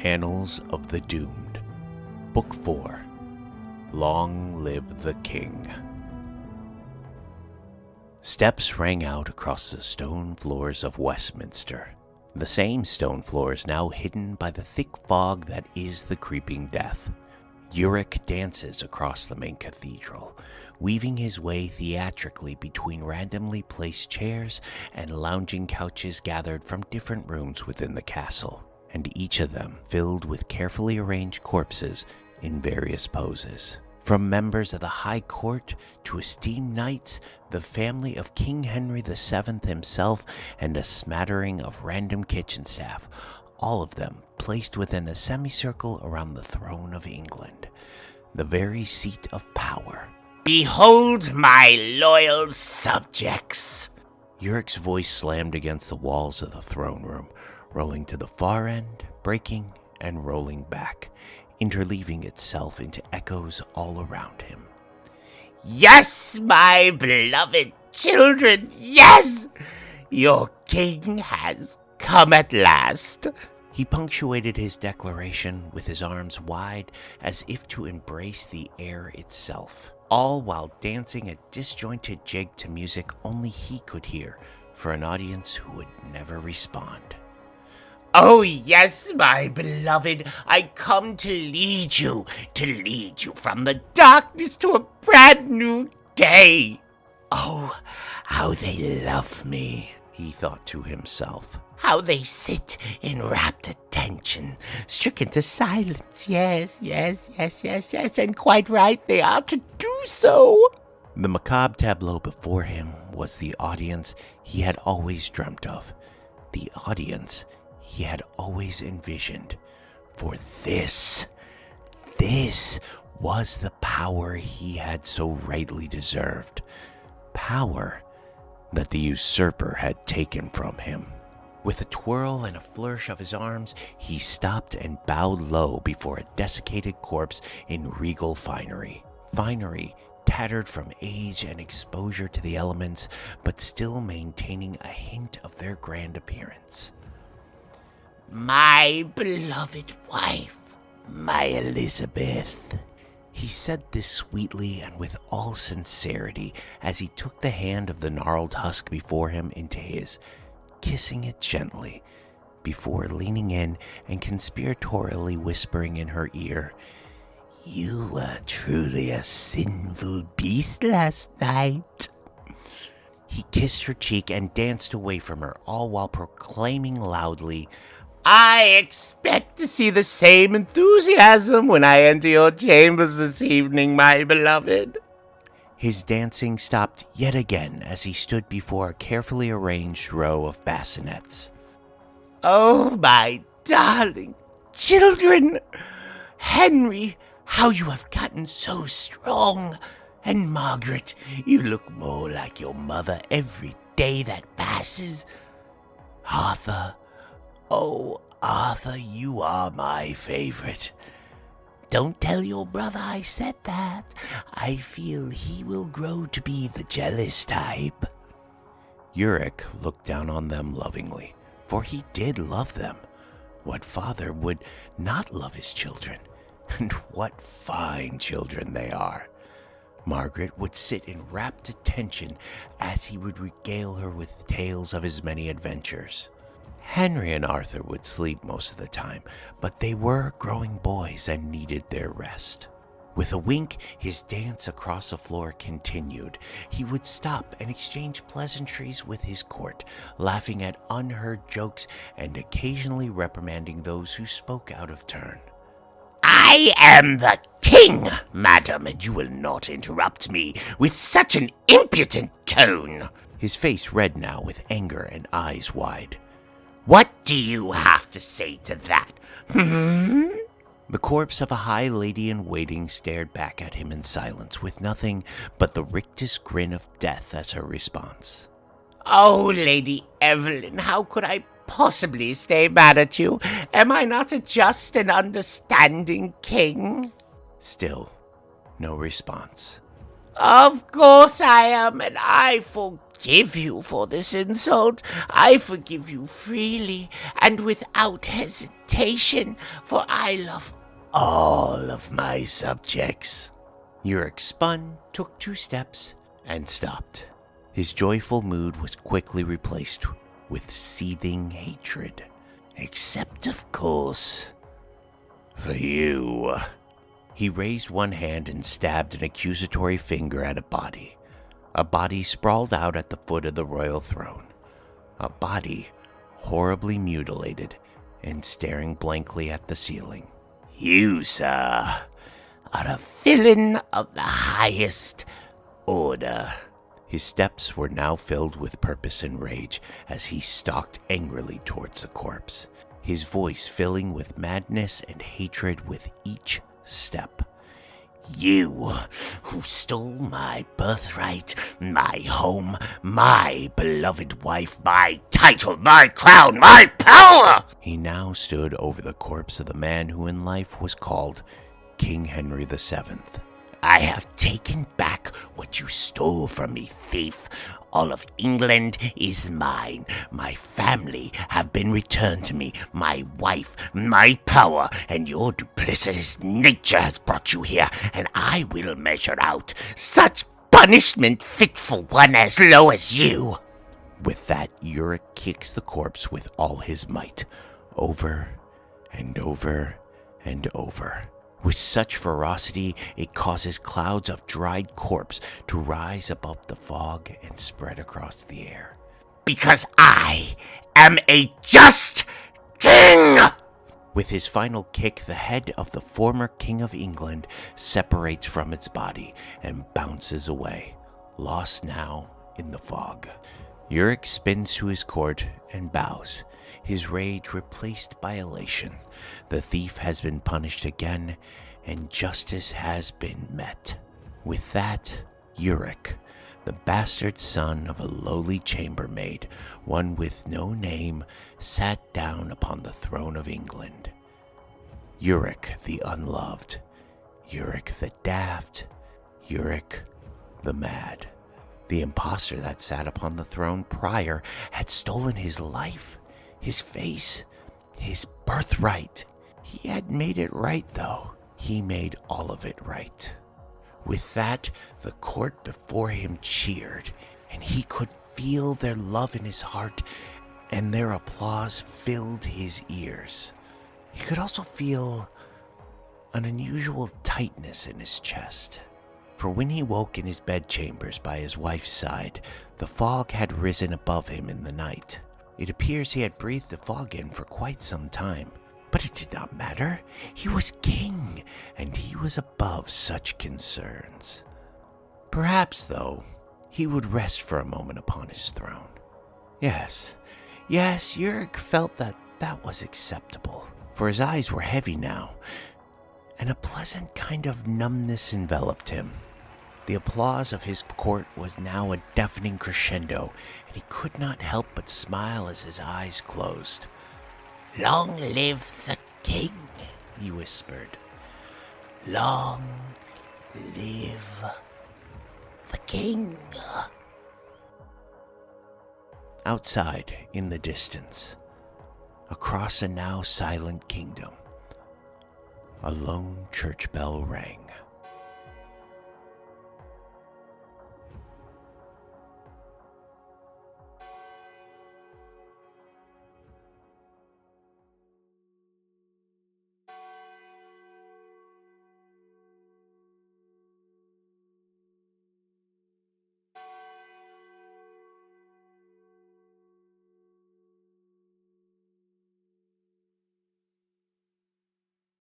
Annals of the Doomed, Book 4, Long Live the King. Steps rang out across the stone floors of Westminster, the same stone floors now hidden by the thick fog that is the creeping death. Uric dances across the main cathedral, weaving his way theatrically between randomly placed chairs and lounging couches gathered from different rooms within the castle, and each of them filled with carefully arranged corpses in various poses. From members of the High Court to esteemed knights, the family of King Henry VII himself, and a smattering of random kitchen staff, all of them placed within a semicircle around the throne of England, the very seat of power. Behold my loyal subjects! Uric's voice slammed against the walls of the throne room, rolling to the far end, breaking and rolling back, interleaving itself into echoes all around him. Yes, my beloved children, yes! Your king has come at last. He punctuated his declaration with his arms wide as if to embrace the air itself, all while dancing a disjointed jig to music only he could hear for an audience who would never respond. Oh yes, my beloved, I come to lead you from the darkness to a brand new day. Oh, how they love me, he thought to himself. How they sit in rapt attention, stricken to silence. Yes, and quite right they are to do so. The macabre tableau before him was the audience he had always dreamt of, the audience he had always envisioned. For this was the power he had so rightly deserved, power that the usurper had taken from him. With a twirl and a flourish of his arms, he stopped and bowed low before a desiccated corpse in regal finery. Finery tattered from age and exposure to the elements, but still maintaining a hint of their grand appearance. My beloved wife, my Elizabeth. He said this sweetly and with all sincerity as he took the hand of the gnarled husk before him into his, kissing it gently, before leaning in and conspiratorially whispering in her ear, You were truly a sinful beast last night. He kissed her cheek and danced away from her, all while proclaiming loudly, I expect to see the same enthusiasm when I enter your chambers this evening, my beloved. His dancing stopped yet again as he stood before a carefully arranged row of bassinets. Oh, my darling children! Henry, how you have gotten so strong! And Margaret, you look more like your mother every day that passes. Arthur, oh, Arthur, you are my favorite. Don't tell your brother I said that. I feel he will grow to be the jealous type. Uric looked down on them lovingly, for he did love them. What father would not love his children? And what fine children they are. Margaret would sit in rapt attention as he would regale her with tales of his many adventures. Henry and Arthur would sleep most of the time, but they were growing boys and needed their rest. With a wink, his dance across the floor continued. He would stop and exchange pleasantries with his court, laughing at unheard jokes and occasionally reprimanding those who spoke out of turn. I am the king, madam, and you will not interrupt me with such an impudent tone. His face red now with anger and eyes wide. What do you have to say to that? The corpse of a high lady-in-waiting stared back at him in silence with nothing but the rictus grin of death as her response. Oh, Lady Evelyn, how could I possibly stay mad at you? Am I not a just and understanding king? Still, no response. Of course I am, and I forgive you for this insult. I forgive you freely and without hesitation, for I love all of my subjects. Yurick spun, took 2 steps, and stopped. His joyful mood was quickly replaced with seething hatred. Except, of course, for you. He raised one hand and stabbed an accusatory finger at a body. A body sprawled out at the foot of the royal throne. A body horribly mutilated and staring blankly at the ceiling. You, sir, are a villain of the highest order. His steps were now filled with purpose and rage as he stalked angrily towards the corpse, his voice filling with madness and hatred with each step. You who stole my birthright, my home, my beloved wife, my title, my crown, my power! He now stood over the corpse of the man who in life was called King Henry VII. I have taken back what you stole from me, thief. All of England is mine. My family have been returned to me. My wife, my power, and your duplicitous nature has brought you here, and I will measure out such punishment fit for one as low as you. With that, Yurick kicks the corpse with all his might, over and over and over. With such ferocity, it causes clouds of dried corpse to rise above the fog and spread across the air. Because I am a just king! With his final kick, the head of the former King of England separates from its body and bounces away, lost now in the fog. Yurick spins to his court and bows, his rage replaced by elation. The thief has been punished again, and justice has been met. With that, Yurick, the bastard son of a lowly chambermaid, one with no name, sat down upon the throne of England. Yurick the unloved, Yurick the daft, Yurick the mad. The impostor that sat upon the throne prior had stolen his life, his face, his birthright. He had made it right, though. He made all of it right. With that, the court before him cheered, and he could feel their love in his heart, and their applause filled his ears. He could also feel an unusual tightness in his chest. For when he woke in his bedchambers by his wife's side, the fog had risen above him in the night. It appears he had breathed the fog in for quite some time, but it did not matter. He was king, and he was above such concerns. Perhaps, though, he would rest for a moment upon his throne. Yes, Yurick felt that was acceptable, for his eyes were heavy now, and a pleasant kind of numbness enveloped him. The applause of his court was now a deafening crescendo, and he could not help but smile as his eyes closed. Long live the king, he whispered. Long live the king. Outside, in the distance, across a now silent kingdom, a lone church bell rang.